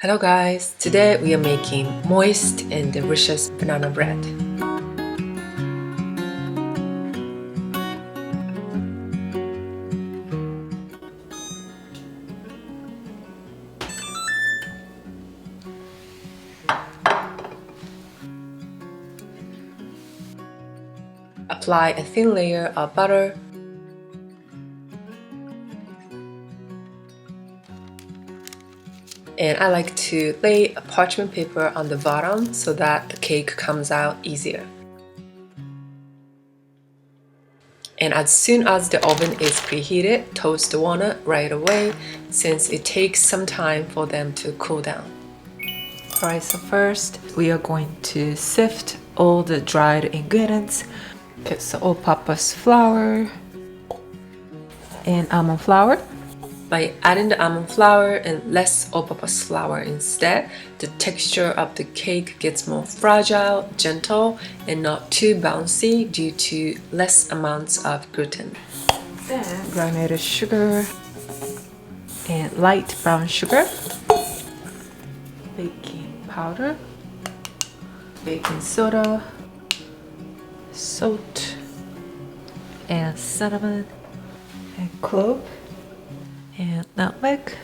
Hello guys, today we are making moist and delicious banana bread. Apply a thin layer of butter. And I like to lay a parchment paper on the bottom so that the cake comes out easier. And as soon as the oven is preheated, toast the walnut right away since it takes some time for them to cool down. Alright, so first we are going to sift all the dried ingredients. Okay, so all-purpose flour and almond flour. By adding the almond flour and less all-purpose flour instead, the texture of the cake gets more fragile, gentle, and not too bouncy due to less amounts of gluten. Then granulated sugar and light brown sugar, baking powder, baking soda, salt, and cinnamon, and clove, and nutmeg.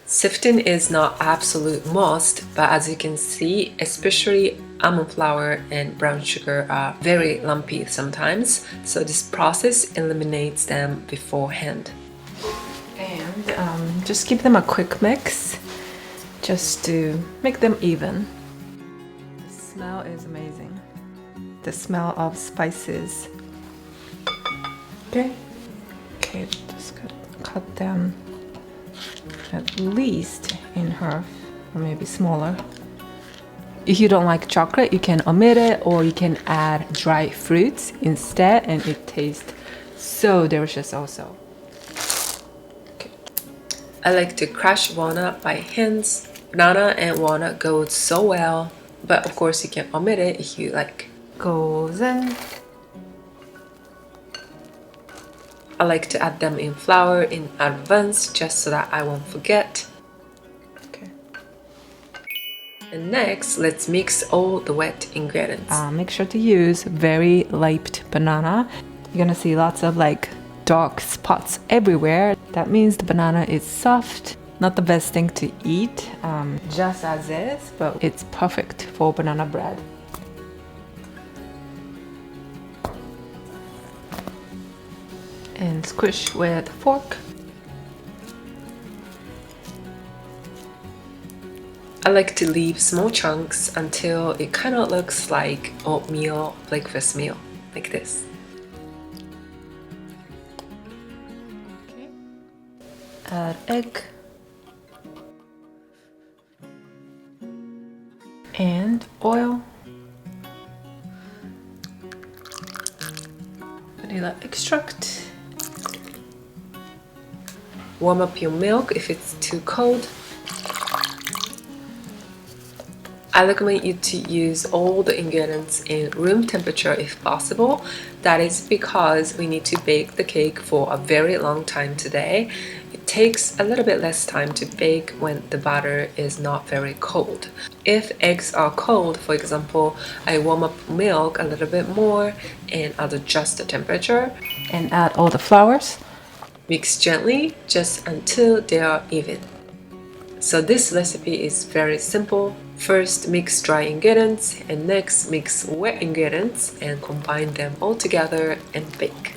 Sifting is not absolute must, but as you can see, especially almond flour and brown sugar are very lumpy sometimes, so this process eliminates them beforehand. And just give them a quick mix just to make them even. The smell is amazing. The smell of spices. Okay, just cut them at least in half or maybe smaller. If you don't like chocolate, you can omit it or you can add dry fruits instead and it tastes so delicious also. Okay. I like to crush walnut by hands. Banana and walnut go so well, but of course you can omit it if you like. Goes in. I like to add them in flour in advance just so that I won't forget. Okay. And next, let's mix all the wet ingredients. Make sure to use very ripe banana. You're gonna see lots of like dark spots everywhere. That means the banana is soft. Not the best thing to eat just as is, but it's perfect for banana bread. And squish with a fork. I like to leave small chunks until it kind of looks like oatmeal breakfast meal, like this. Okay. Add egg. And oil. Vanilla extract. Warm up your milk if it's too cold. I recommend you to use all the ingredients in room temperature if possible. That is because we need to bake the cake for a very long time today. It takes a little bit less time to bake when the batter is not very cold. If eggs are cold, for example, I warm up milk a little bit more and I'll adjust the temperature and add all the flours. Mix gently just until they are even. So this recipe is very simple. First mix dry ingredients and next mix wet ingredients and combine them all together and bake.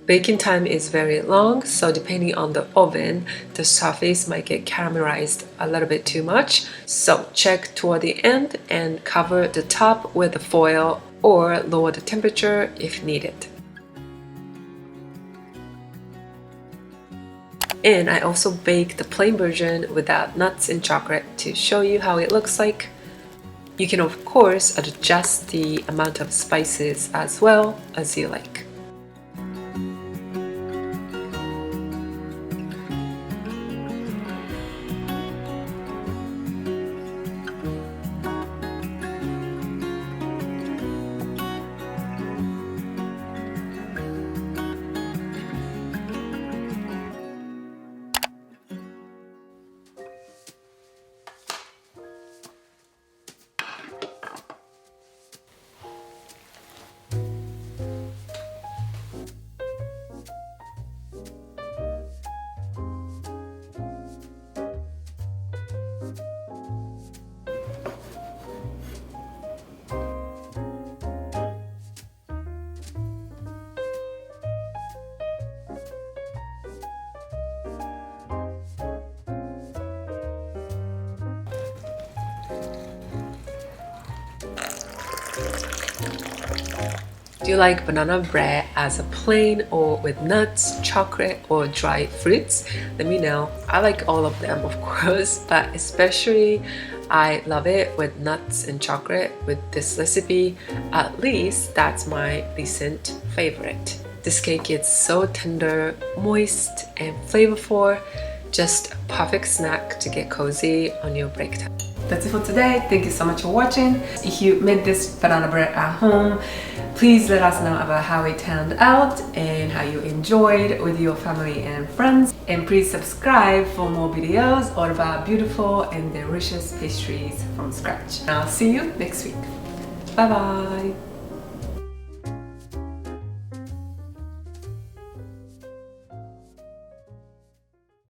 Baking time is very long, so depending on the oven, the surface might get caramelized a little bit too much. So check toward the end and cover the top with the foil or lower the temperature if needed. And I also baked the plain version without nuts and chocolate to show you how it looks like. You can of course adjust the amount of spices as well as you like. Do you like banana bread as a plain or with nuts, chocolate, or dried fruits? Let me know. I like all of them, of course, but especially I love it with nuts and chocolate with this recipe. At least that's my recent favorite. This cake is so tender, moist, and flavorful. Just a perfect snack to get cozy on your break time. That's it for today. Thank you so much for watching. If you made this banana bread at home, please let us know about how it turned out and how you enjoyed with your family and friends. And please subscribe for more videos all about beautiful and delicious pastries from scratch. And I'll see you next week. Bye bye.